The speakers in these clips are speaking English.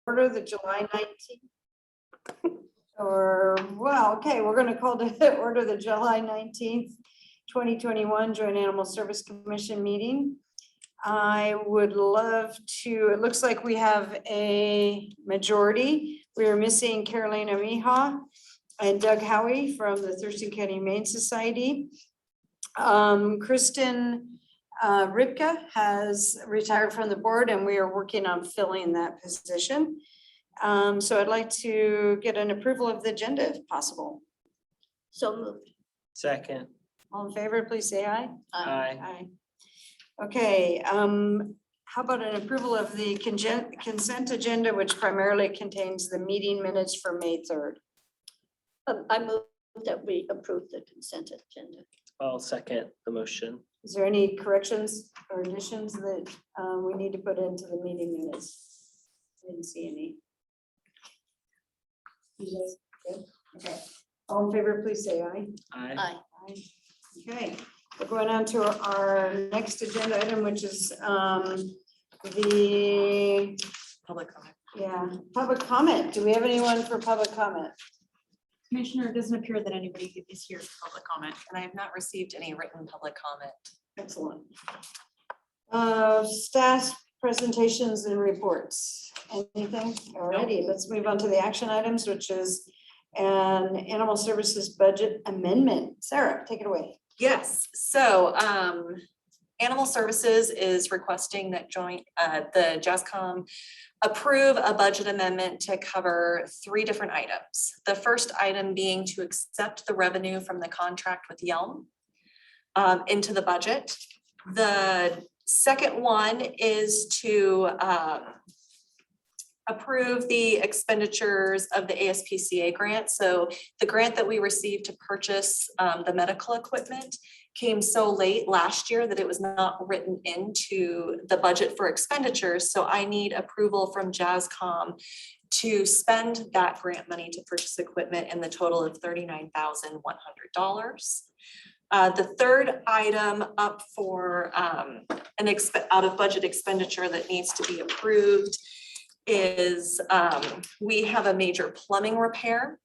order the July 19th. Or, well, okay, we're gonna call to order the July 19th, 2021 Joint Animal Service Commission meeting. I would love to, it looks like we have a majority. We are missing Carolina Mija and Doug Howie from the Thurston County Humane Society. Kristen Ripka has retired from the board and we are working on filling that position. So I'd like to get an approval of the agenda if possible. So moved. Second. All in favor, please say aye. Aye. Aye. Okay, how about an approval of the consent agenda, which primarily contains the meeting minutes for May 3rd? I move that we approve the consent agenda. I'll second the motion. Is there any corrections or additions that we need to put into the meeting minutes? I didn't see any. You guys good? Okay, all in favor, please say aye. Aye. Aye. Aye. Okay, we're going on to our next agenda item, which is the Public comment. public comment. Do we have anyone for public comment? Commissioner, it doesn't appear that anybody is here for public comment, and I have not received any written public comment. Excellent. Staff presentations and reports. Anything? Alrighty, let's move on to the action items, which is an animal services budget amendment. Sarah, take it away. Yes, so Animal Services is requesting that the JASCOM approve a budget amendment to cover 3 different items. The first item being to accept the revenue from the contract with Yelm into the budget. The second one is to approve the expenditures of the ASPCA grant. So the grant that we received to purchase the medical equipment came so late last year that it was not written into the budget for expenditures. So I need approval from JASCOM to spend that grant money to purchase equipment in the total of $39,100. The third item up for an out of budget expenditure that needs to be approved is we have a major plumbing repair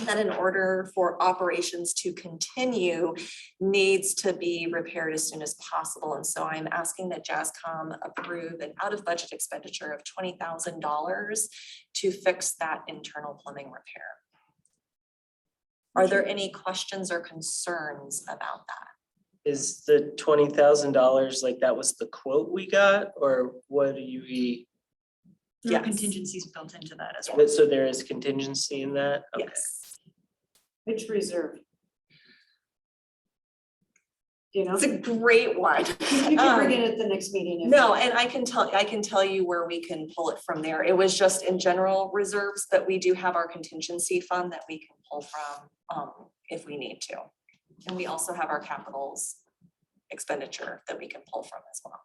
that in order for operations to continue needs to be repaired as soon as possible. And so I'm asking that JASCOM approve an out of budget expenditure of $20,000 to fix that internal plumbing repair. Are there any questions or concerns about that? Is the $20,000 like that was the quote we got, or what do you? There are Yes. contingencies built into that as well. But so there is contingency in that? Okay. Yes. Which reserve? You know, It's a great one. you can bring it at the next meeting. No, and I can tell you where we can pull it from there. It was just in general reserves, but we do have our contingency fund that we can pull from if we need to. And we also have our capitals expenditure that we can pull from as well.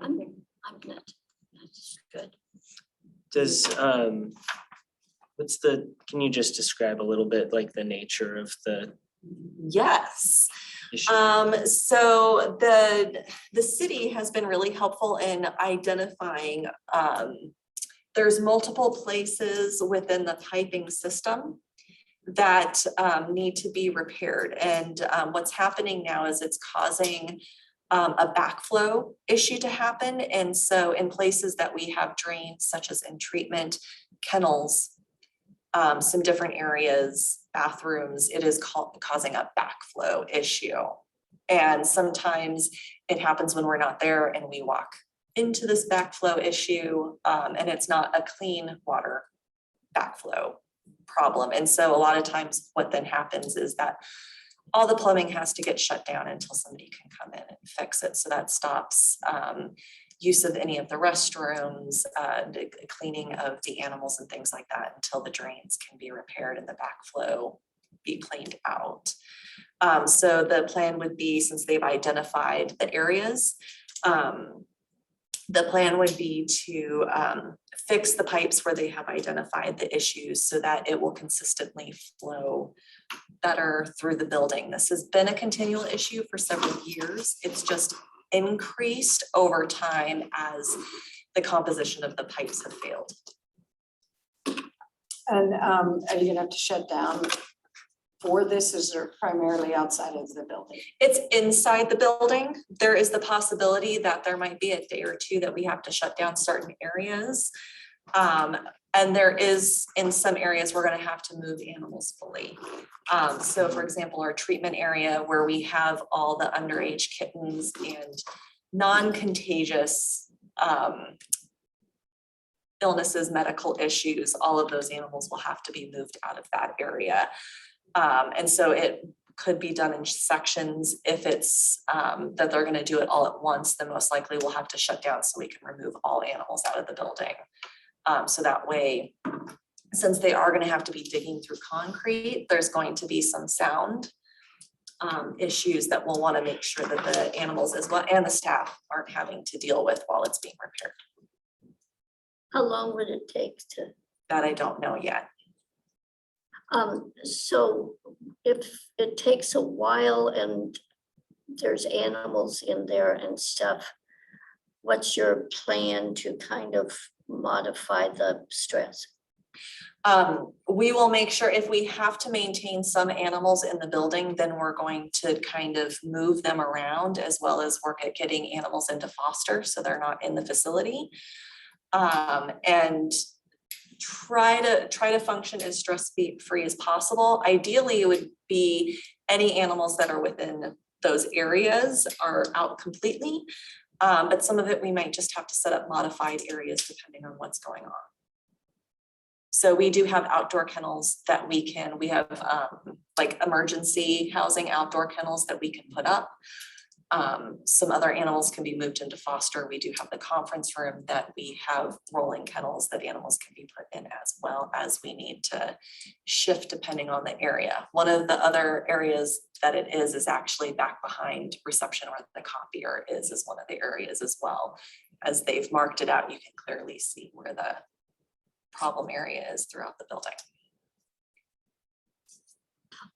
I'm good. That's good. Does, can you just describe a little bit like the nature of the Yes. issue? So the city has been really helpful in identifying, there's multiple places within the piping system that need to be repaired. And what's happening now is it's causing a backflow issue to happen. And so in places that we have drains, such as in treatment, kennels, some different areas, bathrooms, it is causing a backflow issue. And sometimes it happens when we're not there and we walk into this backflow issue and it's not a clean water backflow problem. And so a lot of times what then happens is that all the plumbing has to get shut down until somebody can come in and fix it. So that stops use of any of the restrooms, the cleaning of the animals and things like that until the drains can be repaired and the backflow be cleaned out. So the plan would be, since they've identified the areas, the plan would be to fix the pipes where they have identified the issues so that it will consistently flow better through the building. This has been a continual issue for several years. It's just increased over time as the composition of the pipes have failed. And are you gonna have to shut down for this? Is there primarily outside of the building? It's inside the building. There is the possibility that there might be a day or two that we have to shut down certain areas. And there is, in some areas, we're gonna have to move animals fully. So for example, our treatment area where we have all the underage kittens and non-contagious illnesses, medical issues, all of those animals will have to be moved out of that area. And so it could be done in sections. If it's that they're gonna do it all at once, then most likely we'll have to shut down so we can remove all animals out of the building. So that way, since they are gonna have to be digging through concrete, there's going to be some sound issues that we'll wanna make sure that the animals as well and the staff aren't having to deal with while it's being repaired. How long would it take to, That I don't know yet. so if it takes a while and there's animals in there and stuff, what's your plan to kind of modify the stress? We will make sure if we have to maintain some animals in the building, then we're going to kind of move them around as well as work at getting animals into foster, so they're not in the facility. And try to function as stress-free as possible. Ideally, it would be any animals that are within those areas are out completely. But some of it, we might just have to set up modified areas depending on what's going on. So we do have outdoor kennels that we have like emergency housing outdoor kennels that we can put up. Some other animals can be moved into foster. We do have the conference room that we have rolling kennels that animals can be put in as well as we need to shift depending on the area. One of the other areas that it is actually back behind reception where the copier is one of the areas as well. As they've marked it out, you can clearly see where the problem area is throughout the building.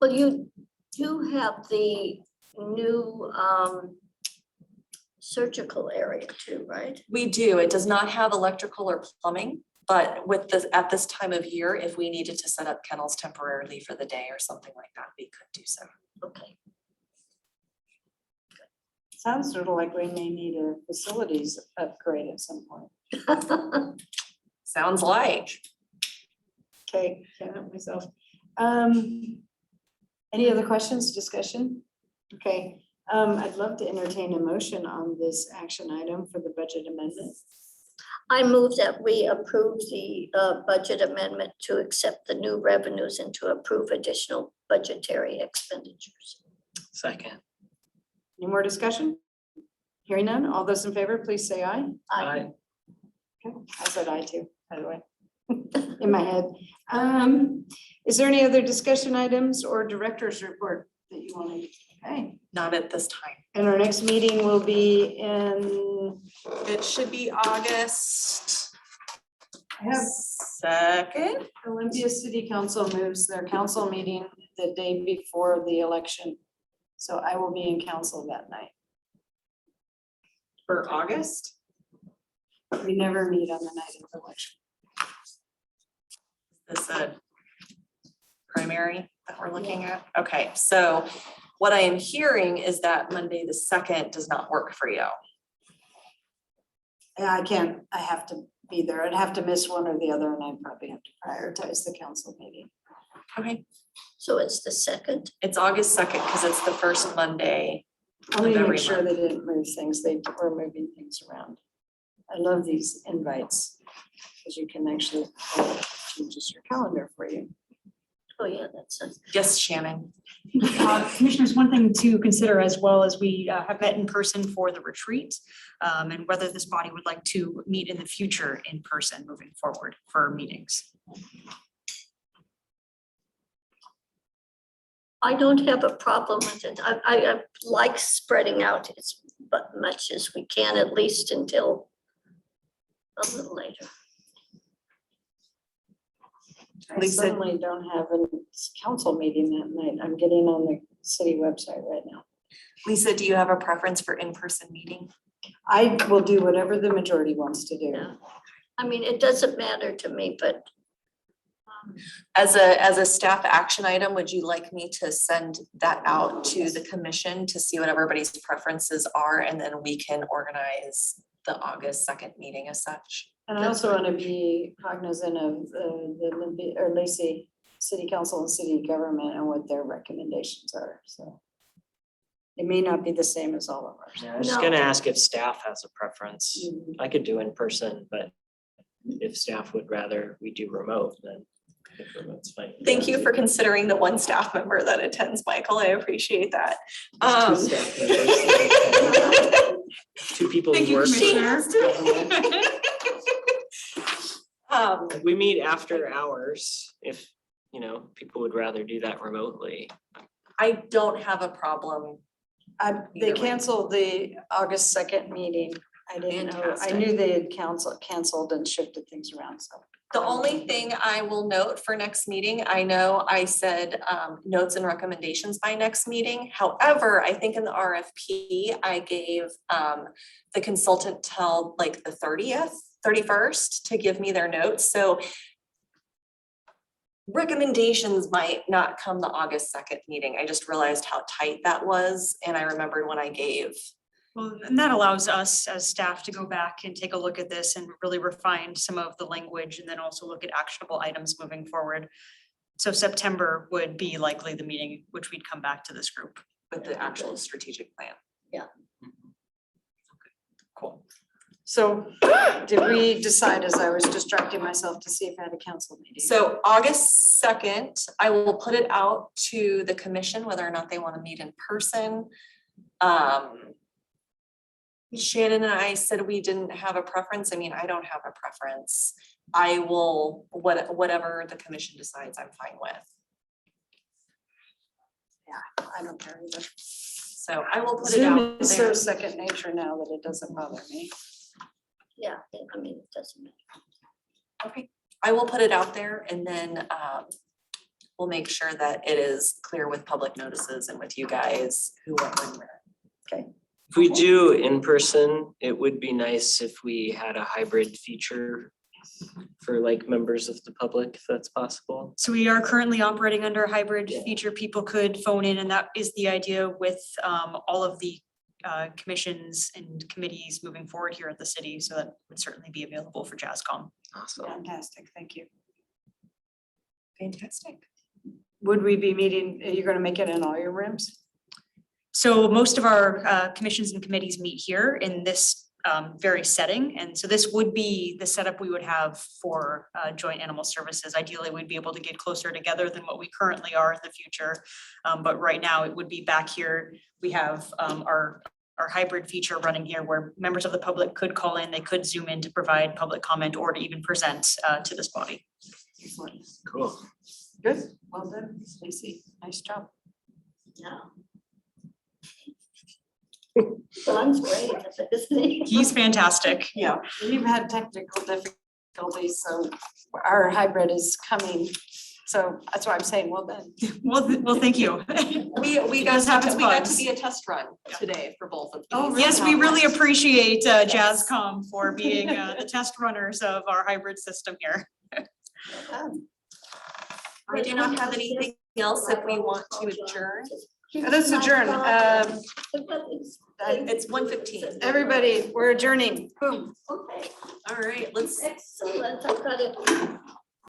Well, you do have the new surgical area too, right? We do. It does not have electrical or plumbing, but with this, at this time of year, if we needed to set up kennels temporarily for the day or something like that, we could do so. Okay. Sounds sort of like we may need a facilities upgrade at some point. Sounds like. Okay, can't help myself. Any other questions, discussion? Okay, I'd love to entertain a motion on this action item for the budget amendment. I move that we approve the budget amendment to accept the new revenues and to approve additional budgetary expenditures. Second. Any more discussion? Hearing none, all those in favor, please say aye. Aye. Okay, I said aye too, by the way, in my head. Is there any other discussion items or director's report that you want to? Okay, Not at this time. and our next meeting will be in, It should be August I have 2nd. Olympia City Council moves their council meeting the day before the election. So I will be in council that night. For August. We never meet on the night of the election. This a primary that we're looking at? Okay, so what I am hearing is that Monday the 2nd does not work for you. Yeah, I can't, I have to be there. I'd have to miss one or the other and I'd probably have to prioritize the council meeting. Okay, So it's the 2nd. it's August 2nd because it's the first Monday. I'm gonna every make sure month. they didn't move things. They were moving things around. I love these invites because you can actually changes your calendar for you. Oh, yeah, that's a, Yes, Shannon. Commissioners, one thing to consider as well as we have met in person for the retreat, and whether this body would like to meet in the future in person moving forward for meetings. I don't have a problem with it. I like spreading out as much as we can, at least until a little later. I Lisa- certainly don't have a council meeting that night. I'm getting on the city website right now. Lisa, do you have a preference for in-person meeting? I will do whatever the majority wants to do. Yeah. I mean, it doesn't matter to me, but As a staff action item, would you like me to send that out to the commission to see what everybody's preferences are, and then we can organize the August 2nd meeting as such? And I also want to be cognizant of Lacey City Council and city government and what their recommendations are, so. It may not be the same as all of ours. Yeah, I was just No. gonna ask if staff has a preference. Mhm. I could do in person, but if staff would rather we do remote, then I think remote's fine. Thank you for considering the one staff member that attends, Michael. I appreciate that. Two staff members. Two people Thank who you, work. Commissioner. We meet after hours if, you know, people would rather do that remotely. I don't have a problem. They Either way. canceled the August 2nd meeting. I didn't know, I Fantastic. knew they had canceled and shifted things around, so. The only thing I will note for next meeting, I know I said notes and recommendations by next meeting. However, I think in the RFP, I gave the consultant till like the 31st to give me their notes. So recommendations might not come the August 2nd meeting. I just realized how tight that was, and I remembered when I gave. Well, and that allows us as staff to go back and take a look at this and really refine some of the language and then also look at actionable items moving forward. So September would be likely the meeting which we'd come back to this group. With the actual strategic plan. Cool. So did we decide, as I was distracting myself, to see if I had a council meeting? So August 2nd, I will put it out to the commission whether or not they want to meet in person. Shannon and I said we didn't have a preference. I mean, I don't have a preference. I will, whatever the commission decides, I'm fine with. Yeah, I don't care either. So I will put it out Zoom is so there. second nature now that it doesn't bother me. yeah, I mean, it doesn't matter. Okay, I will put it out there, and then we'll make sure that it is clear with public notices and with you guys who, what, when, where. If we do in person, it would be nice if we had a hybrid feature for like members of the public, if that's possible. So we are currently operating under a hybrid feature. People could phone in, and that is the idea with all of the commissions and committees moving forward here at the city. So that would certainly be available for JASCOM. Awesome. Fantastic, thank you. Fantastic. Would we be meeting, you're gonna make it in all your rooms? So most of our commissions and committees meet here in this very setting. And so this would be the setup we would have for joint animal services. Ideally, we'd be able to get closer together than what we currently are in the future. But right now it would be back here. We have our hybrid feature running here where members of the public could call in, they could Zoom in to provide public comment or to even present to this body. Cool. Good, well done, Stacy, nice job. Yeah. Don's great, isn't he? He's fantastic. Yeah, we've had technical difficulties, so our hybrid is coming. So that's why I'm saying, well done. Well, thank you. We does have its got to bugs. be a test run today for both of these. Oh, really? Yes, we really appreciate JASCOM for being the test runners of our hybrid system here. I do not have anything else if we want to adjourn. Let's adjourn. It's 1:15. Everybody, we're adjourning. Boom. Okay, All right, let's excellent, I've got it.